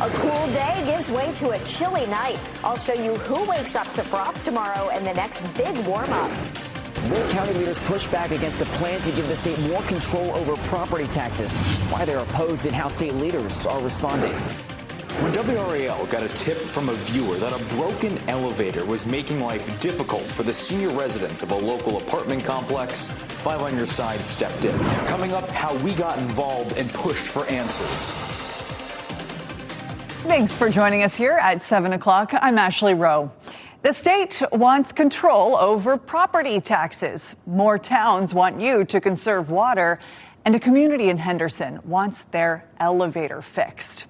A cool day gives way to a chilly night. I'll show you who wakes up to frost tomorrow and the next big warm-up. Wake County leaders push back against a plan to give the state more control over property taxes. Why they're opposed and how state leaders are responding. When WRAL got a tip from a viewer that a broken elevator was making life difficult for the senior residents of a local apartment complex, 5 on Your Side stepped in. Coming up, how we got involved and pushed for answers. Thanks for joining us here at 7 o'clock. I'm Ashley Rowe. The state wants control over property taxes. More towns want you to conserve water, and a community in Henderson wants their elevator fixed.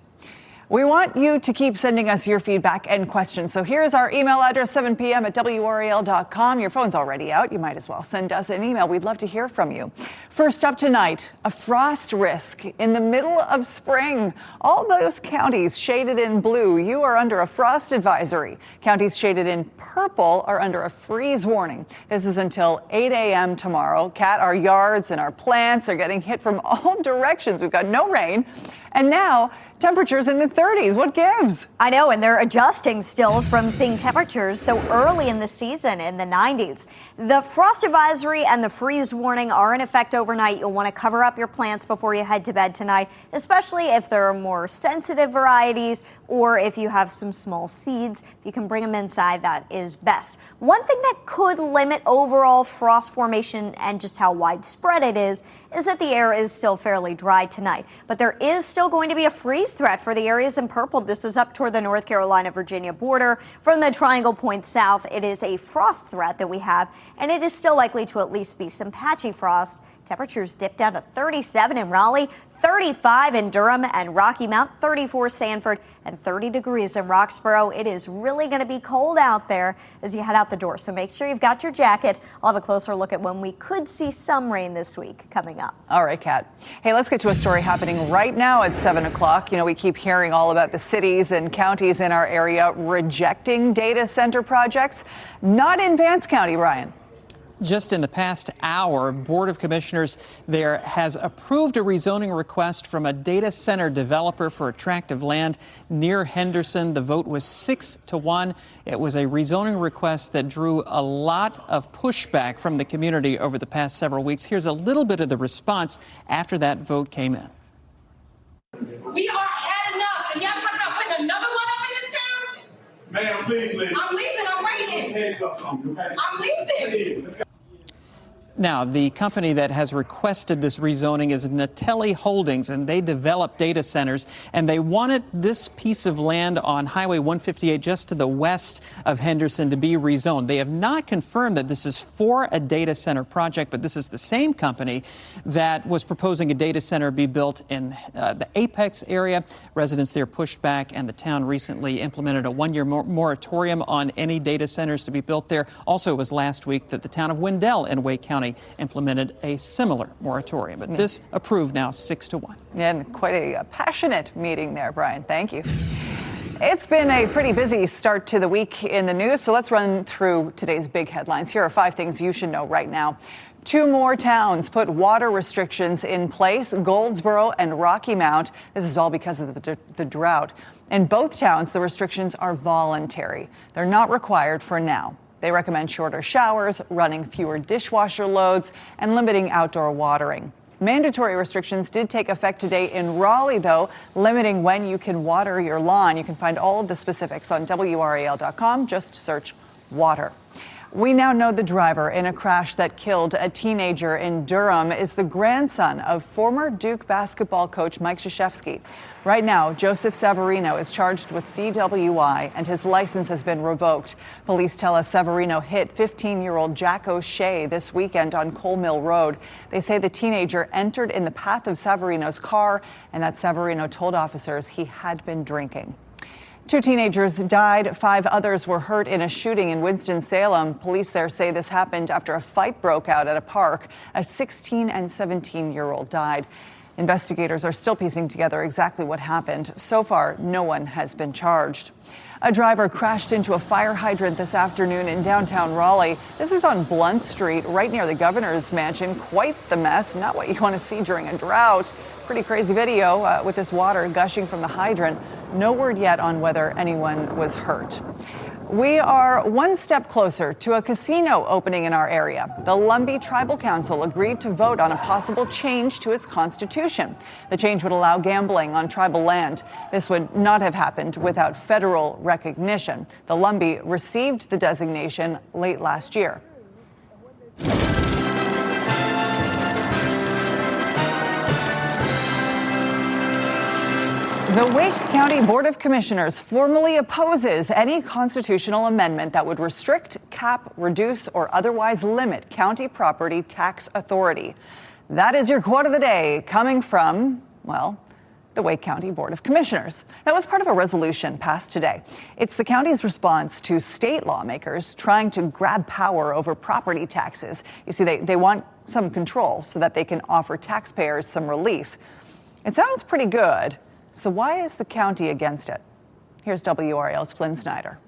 We want you to keep sending us your feedback and questions. So here's our email address, 7 p.m. at WRAL.com. Your phone's already out. You might as well send us an email. We'd love to hear from you. First up tonight, a frost risk in the middle of spring. All those counties shaded in blue, you are under a frost advisory. Counties shaded in purple are under a freeze warning. This is until 8 a.m. tomorrow. Kat, our yards and our plants are getting hit from all directions. We've got no rain. And now, temperatures in the 30s. What gives? I know, and they're adjusting still from seeing temperatures so early in the season in the 90s. The frost advisory and the freeze warning are in effect overnight. You'll want to cover up your plants before you head to bed tonight, especially if there are more sensitive varieties or if you have some small seeds. If you can bring them inside, that is best. One thing that could limit overall frost formation and just how widespread it is that the air is still fairly dry tonight. But there is still going to be a freeze threat for the areas in purple. This is up toward the North Carolina-Virginia border. From the Triangle Point south, it is a frost threat that we have, and it is still likely to at least be some patchy frost. Temperatures dip down to 37 in Raleigh, 35 in Durham and Rocky Mount, 34 Sanford, and 30 degrees in Roxborough. It is really going to be cold out there as you head out the door, so make sure you've got your jacket. I'll have a closer look at when we could see some rain this week coming up. All right, Kat. Hey, let's get to a story happening right now at 7 o'clock. You know, we keep hearing all about the cities and counties in our area rejecting data center projects. Not in Vance County, Ryan. Just in the past hour, Board of Commissioners there has approved a rezoning request from a data center developer for a tract of land near Henderson. The vote was 6-1. It was a rezoning request that drew a lot of pushback from the community over the past several weeks. Here's a little bit of the response after that vote came in. We are had enough, and y'all talking about putting another one up in this town? Ma'am, please leave. I'm leaving, I'm waiting. I'm leaving. Now, the company that has requested this rezoning is Natelli Holdings, and they develop data centers, and they wanted this piece of land on Highway 158 just to the west of Henderson to be rezoned. They have not confirmed that this is for a data center project, but this is the same company that was proposing a data center be built in the Apex area. Residents there pushed back, and the town recently implemented a one-year moratorium on any data centers to be built there. Also, it was last week that the town of Wendell in Wake County implemented a similar moratorium. But this approved now 6-1. And quite a passionate meeting there, Brian. Thank you. It's been a pretty busy start to the week in the news, so let's run through today's big headlines. Here are 5 things you should know right now. 2 more towns put water restrictions in place, Goldsboro and Rocky Mount. This is all because of the drought. In both towns, the restrictions are voluntary. They're not required for now. They recommend shorter showers, running fewer dishwasher loads, and limiting outdoor watering. Mandatory restrictions did take effect today in Raleigh, though, limiting when you can water your lawn. You can find all of the specifics on WRAL.com. Just search water. We now know the driver in a crash that killed a teenager in Durham is the grandson of former Duke basketball coach Mike Krzyzewski. Right now, Joseph Severino is charged with DWI, and his license has been revoked. Police tell us Severino hit 15-year-old Jack O'Shea this weekend on Coal Mill Road. They say the teenager entered in the path of Severino's car, and that Severino told officers he had been drinking. 2 teenagers died, 5 others were hurt in a shooting in Winston-Salem. Police there say this happened after a fight broke out at a park. A 16 and 17-year-old died. Investigators are still piecing together exactly what happened. So far, no one has been charged. A driver crashed into a fire hydrant this afternoon in downtown Raleigh. This is on Blunt Street, right near the governor's mansion. Quite the mess, not what you want to see during a drought. Pretty crazy video with this water gushing from the hydrant. No word yet on whether anyone was hurt. We are one step closer to a casino opening in our area. The Lumbee Tribal Council agreed to vote on a possible change to its constitution. The change would allow gambling on tribal land. This would not have happened without federal recognition. The Lumbee received the designation late last year. The Wake County Board of Commissioners formally opposes any constitutional amendment that would restrict, cap, reduce, or otherwise limit county property tax authority. That is your quote of the day, coming from, well, the Wake County Board of Commissioners. That was part of a resolution passed today. It's the county's response to state lawmakers trying to grab power over property taxes. You see, they want some control so that they can offer taxpayers some relief. It sounds pretty good. So why is the county against it? Here's WRAL's Flynn Snyder.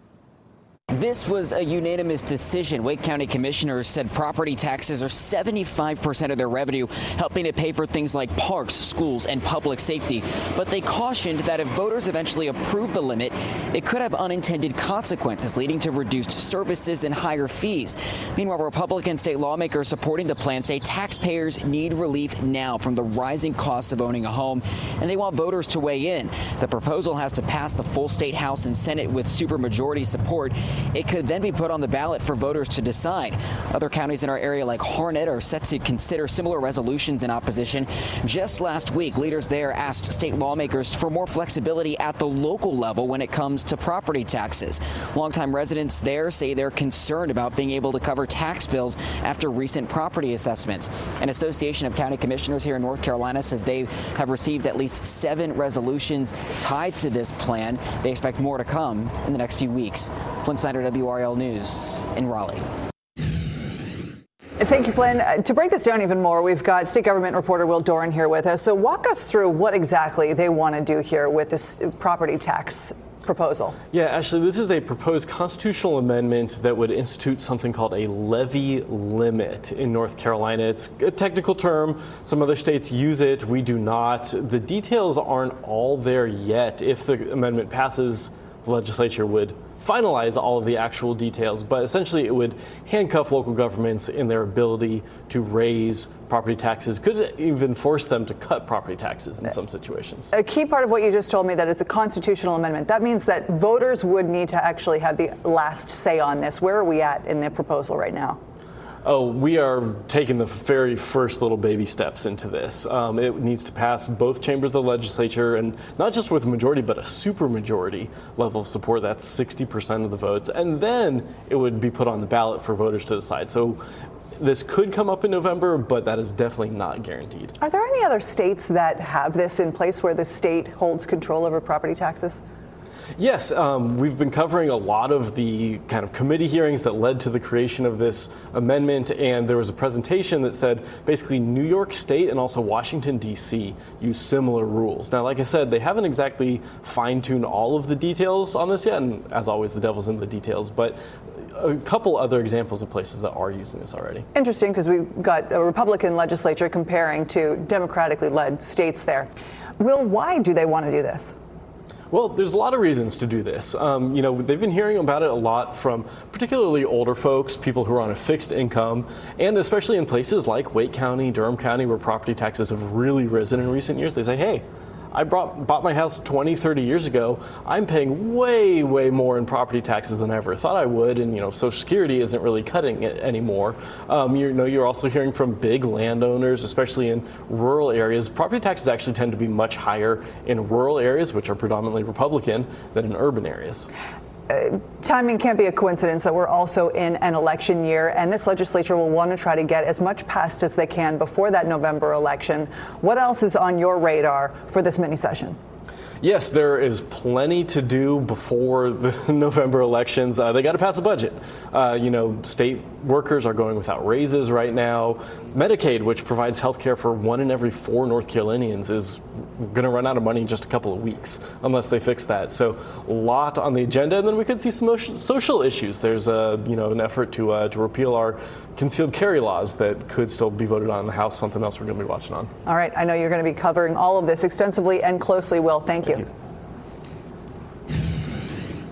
This was a unanimous decision. Wake County commissioners said property taxes are 75% of their revenue, helping to pay for things like parks, schools, and public safety. But they cautioned that if voters eventually approve the limit, it could have unintended consequences, leading to reduced services and higher fees. Meanwhile, Republican state lawmakers supporting the plan say taxpayers need relief now from the rising costs of owning a home, and they want voters to weigh in. The proposal has to pass the full state House and Senate with supermajority support. It could then be put on the ballot for voters to decide. Other counties in our area like Harnett are set to consider similar resolutions in opposition. Just last week, leaders there asked state lawmakers for more flexibility at the local level when it comes to property taxes. Longtime residents there say they're concerned about being able to cover tax bills after recent property assessments. An association of county commissioners here in North Carolina says they have received at least 7 resolutions tied to this plan. They expect more to come in the next few weeks. Flynn Snyder, WRAL News in Raleigh. Thank you, Flynn. To break this down even more, we've got state government reporter Will Doran here with us. So walk us through what exactly they want to do here with this property tax proposal. Yeah, Ashley, this is a proposed constitutional amendment that would institute something called a levy limit in North Carolina. It's a technical term. Some other states use it. We do not. The details aren't all there yet. If the amendment passes, the legislature would finalize all of the actual details, but essentially it would handcuff local governments in their ability to raise property taxes, could even force them to cut property taxes in some situations. A key part of what you just told me, that it's a constitutional amendment. That means that voters would need to actually have the last say on this. Where are we at in the proposal right now? Oh, we are taking the very first little baby steps into this. It needs to pass both chambers of the legislature, and not just with a majority, but a supermajority level of support. That's 60% of the votes. And then it would be put on the ballot for voters to decide. So this could come up in November, but that is definitely not guaranteed. Are there any other states that have this in place where the state holds control over property taxes? Yes, we've been covering a lot of the kind of committee hearings that led to the creation of this amendment, and there was a presentation that said basically New York State and also Washington, D.C. use similar rules. Now, like I said, they haven't exactly fine-tuned all of the details on this yet, and as always, the devil's in the details, but a couple other examples of places that are using this already. Interesting, because we've got a Republican legislature comparing to democratically led states there. Will, why do they want to do this? Well, there's a lot of reasons to do this. They've been hearing about it a lot from particularly older folks, people who are on a fixed income, and especially in places like Wake County, Durham County, where property taxes have really risen in recent years. They say, hey, I bought my house 20, 30 years ago. I'm paying way, way more in property taxes than I ever thought I would. And, Social Security isn't really cutting it anymore. You're also hearing from big landowners, especially in rural areas. Property taxes actually tend to be much higher in rural areas, which are predominantly Republican, than in urban areas. Timing can't be a coincidence that we're also in an election year, and this legislature will want to try to get as much passed as they can before that November election. What else is on your radar for this mini session? Yes, there is plenty to do before the November elections. They got to pass a budget. State workers are going without raises right now. Medicaid, which provides health care for 1 in every 4 North Carolinians, is going to run out of money in just a couple of weeks unless they fix that. So a lot on the agenda, and then we could see some social issues. There's an effort to repeal our concealed carry laws that could still be voted on in the House, something else we're going to be watching on. All right, I know you're going to be covering all of this extensively and closely, Will. Thank you.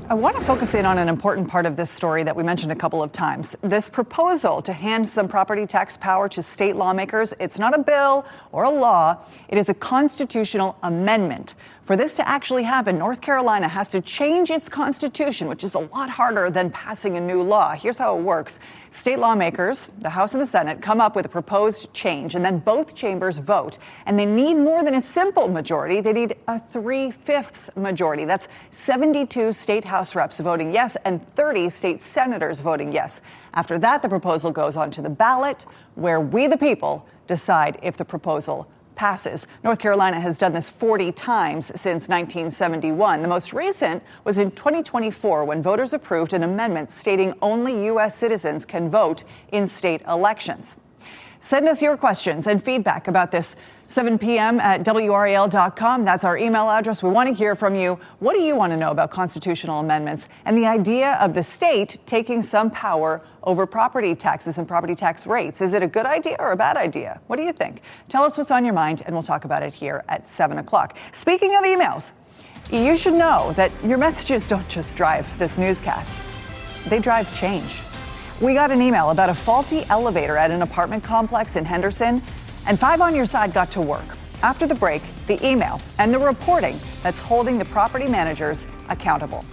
I want to focus in on an important part of this story that we mentioned a couple of times. This proposal to hand some property tax power to state lawmakers, it's not a bill or a law. It is a constitutional amendment. For this to actually happen, North Carolina has to change its constitution, which is a lot harder than passing a new law. Here's how it works. State lawmakers, the House and the Senate, come up with a proposed change, and then both chambers vote. And they need more than a simple majority. They need a 3/5 majority. That's 72 state House reps voting yes and 30 state senators voting yes. After that, the proposal goes onto the ballot, where we, the people, decide if the proposal passes. North Carolina has done this 40 times since 1971. The most recent was in 2024 when voters approved an amendment stating only U.S. citizens can vote in state elections. Send us your questions and feedback about this. 7 p.m. at WRAL.com. That's our email address. We want to hear from you. What do you want to know about constitutional amendments and the idea of the state taking some power over property taxes and property tax rates? Is it a good idea or a bad idea? What do you think? Tell us what's on your mind, and we'll talk about it here at 7 o'clock. Speaking of emails, you should know that your messages don't just drive this newscast. They drive change. We got an email about a faulty elevator at an apartment complex in Henderson, and 5 on Your Side got to work. After the break, the email and the reporting that's holding the property managers accountable.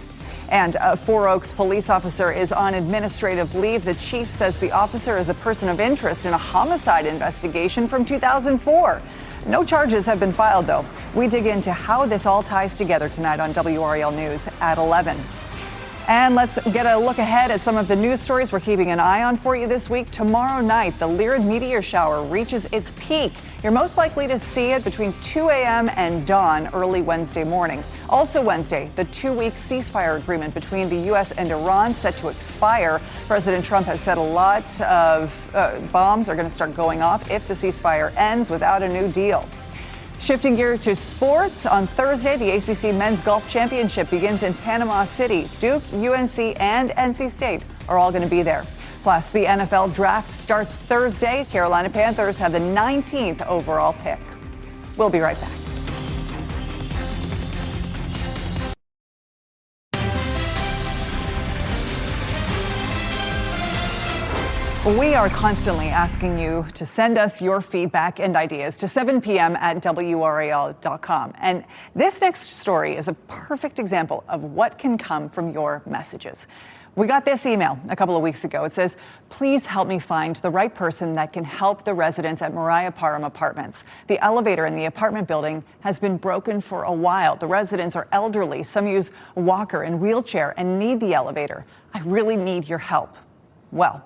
And a Four Oaks police officer is on administrative leave. The chief says the officer is a person of interest in a homicide investigation from 2004. No charges have been filed, though. We dig into how this all ties together tonight on WRAL News at 11. And let's get a look ahead at some of the news stories we're keeping an eye on for you this week. Tomorrow night, the Lyrid meteor shower reaches its peak. You're most likely to see it between 2 a.m. and dawn early Wednesday morning. Also Wednesday, the 2-week ceasefire agreement between the U.S. and Iran set to expire. President Trump has said a lot of bombs are going to start going off if the ceasefire ends without a new deal. Shifting gear to sports, on Thursday, the ACC Men's Golf Championship begins in Panama City. Duke, UNC, and NC State are all going to be there. Plus, the NFL Draft starts Thursday. Carolina Panthers have the 19th overall pick. We'll be right back. We are constantly asking you to send us your feedback and ideas to 7 p.m. at WRAL.com. And this next story is a perfect example of what can come from your messages. We got this email a couple of weeks ago. It says, please help me find the right person that can help the residents at Mariah Parham Apartments. The elevator in the apartment building has been broken for a while. The residents are elderly. Some use a walker and wheelchair and need the elevator. I really need your help. Well,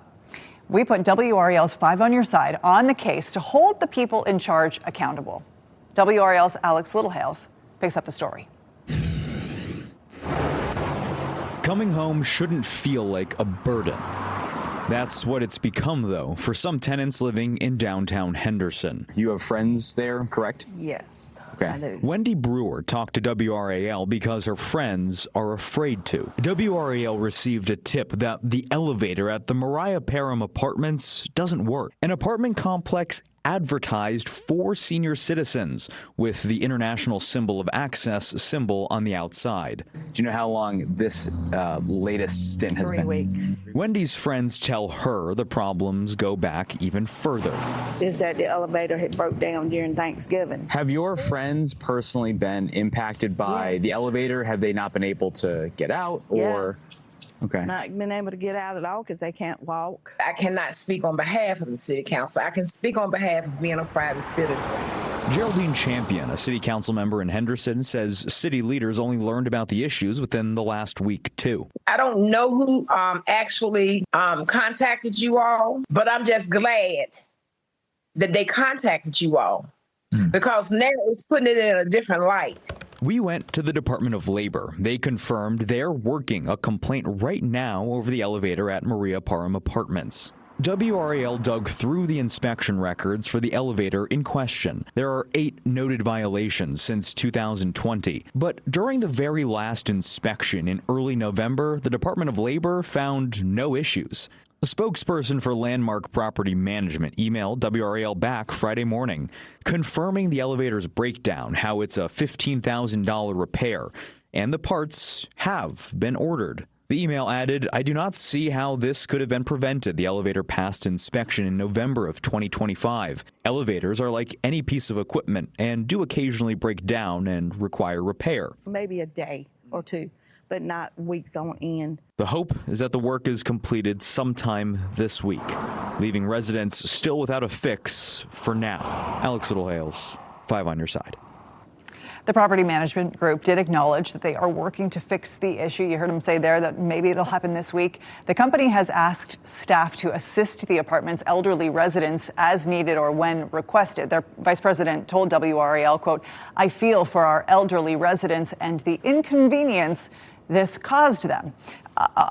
we put WRAL's 5 on Your Side on the case to hold the people in charge accountable. WRAL's Alex Littlehales picks up the story. Coming home shouldn't feel like a burden. That's what it's become, though, for some tenants living in downtown Henderson. You have friends there, correct? Yes. Okay. Wendy Brewer talked to WRAL because her friends are afraid to. WRAL received a tip that the elevator at the Mariah Parham Apartments doesn't work. An apartment complex advertised for senior citizens with the international symbol of access symbol on the outside. Do you know how long this latest stint has 3 been? weeks. Wendy's friends tell her the problems go back even further. Is that the elevator had broke down during Thanksgiving. Have your friends personally been impacted by Yes. the elevator? Have they not been able to get out? Or Yes. Okay. Not been able to get out at all because they can't walk. I cannot speak on behalf of the city council. I can speak on behalf of being a private citizen. Geraldine Champion, a city council member in Henderson, says city leaders only learned about the issues within the last week, too. I don't know who actually contacted you all, but I'm just glad that they contacted you all because now it's putting it in a different light. We went to the Department of Labor. They confirmed they're working a complaint right now over the elevator at Mariah Parham Apartments. WRAL dug through the inspection records for the elevator in question. There are 8 noted violations since 2020. But during the very last inspection in early November, the Department of Labor found no issues. A spokesperson for Landmark Property Management emailed WRAL back Friday morning, confirming the elevator's breakdown, how it's a $15,000 repair, and the parts have been ordered. The email added, "I do not see how this could have been prevented. The elevator passed inspection in November of 2025. Elevators are like any piece of equipment and do occasionally break down and require repair." Maybe a day or two, but not weeks on end. The hope is that the work is completed sometime this week, leaving residents still without a fix for now. Alex Littlehales, 5 on your side. The property management group did acknowledge that they are working to fix the issue. You heard him say there that maybe it'll happen this week. The company has asked staff to assist the apartment's elderly residents as needed or when requested. Their vice president told WRAL, quote, "I feel for our elderly residents and the inconvenience this caused them."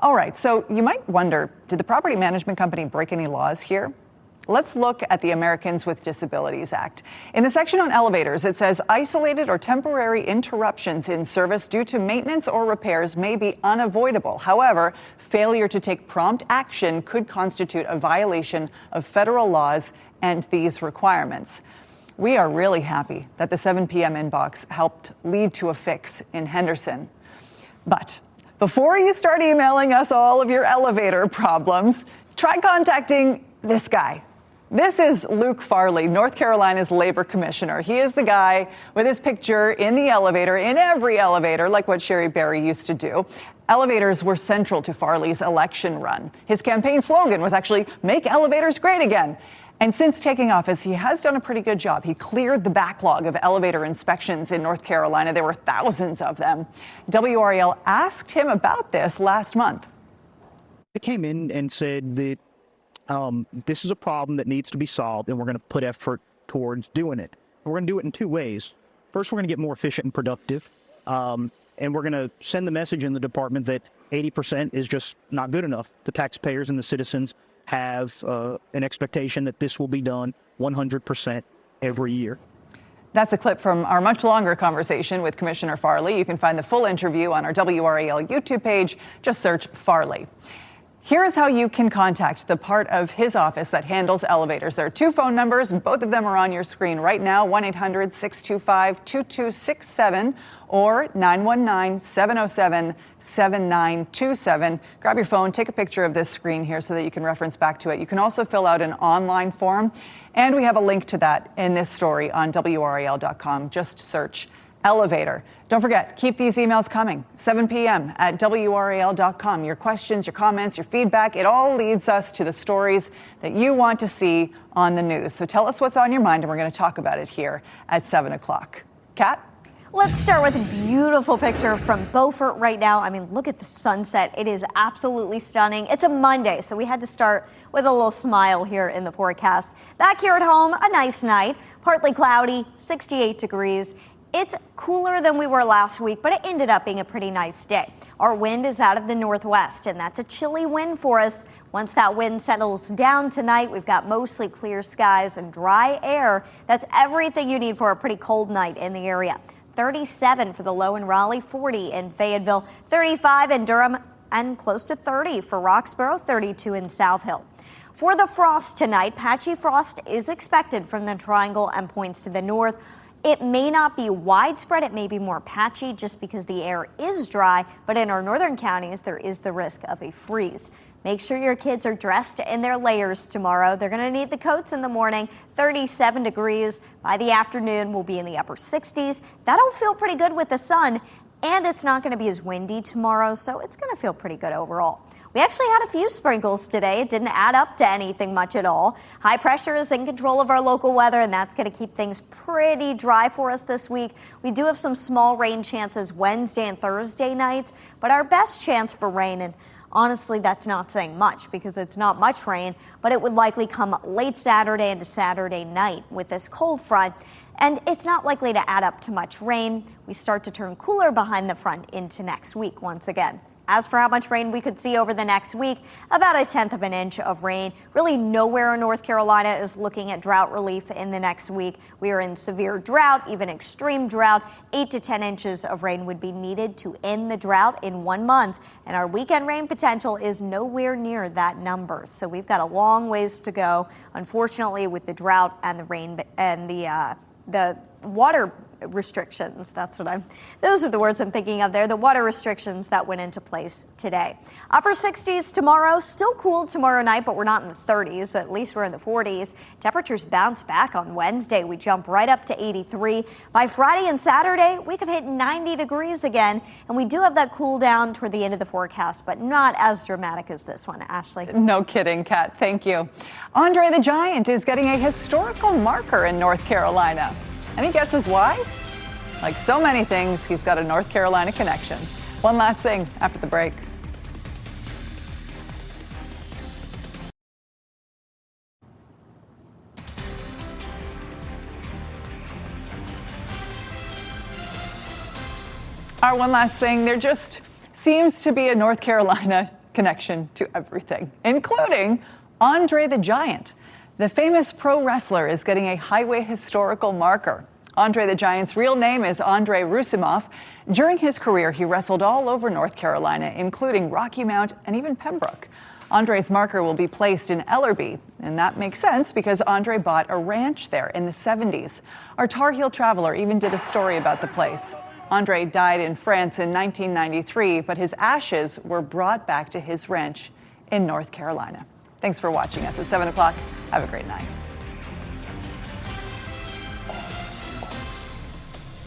All right, so you might wonder, did the property management company break any laws here? Let's look at the Americans with Disabilities Act. In the section on elevators, it says isolated or temporary interruptions in service due to maintenance or repairs may be unavoidable. However, failure to take prompt action could constitute a violation of federal laws and these requirements. We are really happy that the 7 p.m. inbox helped lead to a fix in Henderson. But before you start emailing us all of your elevator problems, try contacting this guy. This is Luke Farley, North Carolina's labor commissioner. He is the guy with his picture in the elevator, in every elevator, like what Sherry Berry used to do. Elevators were central to Farley's election run. His campaign slogan was actually, "Make elevators great again." And since taking office, he has done a pretty good job. He cleared the backlog of elevator inspections in North Carolina. There were thousands of them. WRAL asked him about this last month. They came in and said that this is a problem that needs to be solved, and we're going to put effort towards doing it. And we're going to do it in two ways. First, we're going to get more efficient and productive, and we're going to send the message in the department that 80% is just not good enough. The taxpayers and the citizens have an expectation that this will be done 100% every year. That's a clip from our much longer conversation with Commissioner Farley. You can find the full interview on our WRAL YouTube page. Just search Farley. Here's how you can contact the part of his office that handles elevators. There are two phone numbers, and both of them are on your screen right now, 1-800-625-2267 or 919-707-7927. Grab your phone, take a picture of this screen here so that you can reference back to it. You can also fill out an online form, and we have a link to that in this story on WRAL.com. Just search elevator. Don't forget, keep these emails coming. 7 p.m. at WRAL.com. Your questions, your comments, your feedback, it all leads us to the stories that you want to see on the news. So tell us what's on your mind, and we're going to talk about it here at 7 o'clock. Kat? Let's start with a beautiful picture from Beaufort right now. I mean, look at the sunset. It is absolutely stunning. It's a Monday, so we had to start with a little smile here in the forecast. Back here at home, a nice night. Partly cloudy, 68 degrees. It's cooler than we were last week, but it ended up being a pretty nice day. Our wind is out of the northwest, and that's a chilly wind for us. Once that wind settles down tonight, we've got mostly clear skies and dry air. That's everything you need for a pretty cold night in the area. 37 for the low in Raleigh, 40 in Fayetteville, 35 in Durham, and close to 30 for Roxborough, 32 in South Hill. For the frost tonight, patchy frost is expected from the triangle and points to the north. It may not be widespread, it may be more patchy just because the air is dry, but in our northern counties, there is the risk of a freeze. Make sure your kids are dressed in their layers tomorrow. They're going to need the coats in the morning, 37 degrees. By the afternoon, we'll be in the upper 60s. That'll feel pretty good with the sun, and it's not going to be as windy tomorrow, so it's going to feel pretty good overall. We actually had a few sprinkles today. It didn't add up to anything much at all. High pressure is in control of our local weather, and that's going to keep things pretty dry for us this week. We do have some small rain chances Wednesday and Thursday nights, but our best chance for rain, and honestly, that's not saying much because it's not much rain, but it would likely come late Saturday into Saturday night with this cold front. And it's not likely to add up to much rain. We start to turn cooler behind the front into next week once again. As for how much rain we could see over the next week, about 1/10 of an inch of rain. Really nowhere in North Carolina is looking at drought relief in the next week. We are in severe drought, even extreme drought. 8 to 10 inches of rain would be needed to end the drought in 1 month. And our weekend rain potential is nowhere near that number. So we've got a long ways to go, unfortunately, with the drought and the rain and the water restrictions. Those are the words I'm thinking of there. The water restrictions that went into place today. Upper 60s tomorrow, still cool tomorrow night, but we're not in the 30s. At least we're in the 40s. Temperatures bounce back on Wednesday. We jump right up to 83. By Friday and Saturday, we could hit 90 degrees again. And we do have that cool down toward the end of the forecast, but not as dramatic as this one, Ashley. No kidding, Kat. Thank you. Andre the Giant is getting a historical marker in North Carolina. Any guesses why? Like so many things, he's got a North Carolina connection. One last thing after the break. All right, one last thing. There just seems to be a North Carolina connection to everything, including Andre the Giant. The famous pro wrestler is getting a highway historical marker. Andre the Giant's real name is Andre Rusimov. During his career, he wrestled all over North Carolina, including Rocky Mount and even Pembroke. Andre's marker will be placed in Ellerbe, and that makes sense because Andre bought a ranch there in the 70s. Our Tar Heel traveler even did a story about the place. Andre died in France in 1993, but his ashes were brought back to his ranch in North Carolina. Thanks for watching us at 7 o'clock. Have a great night.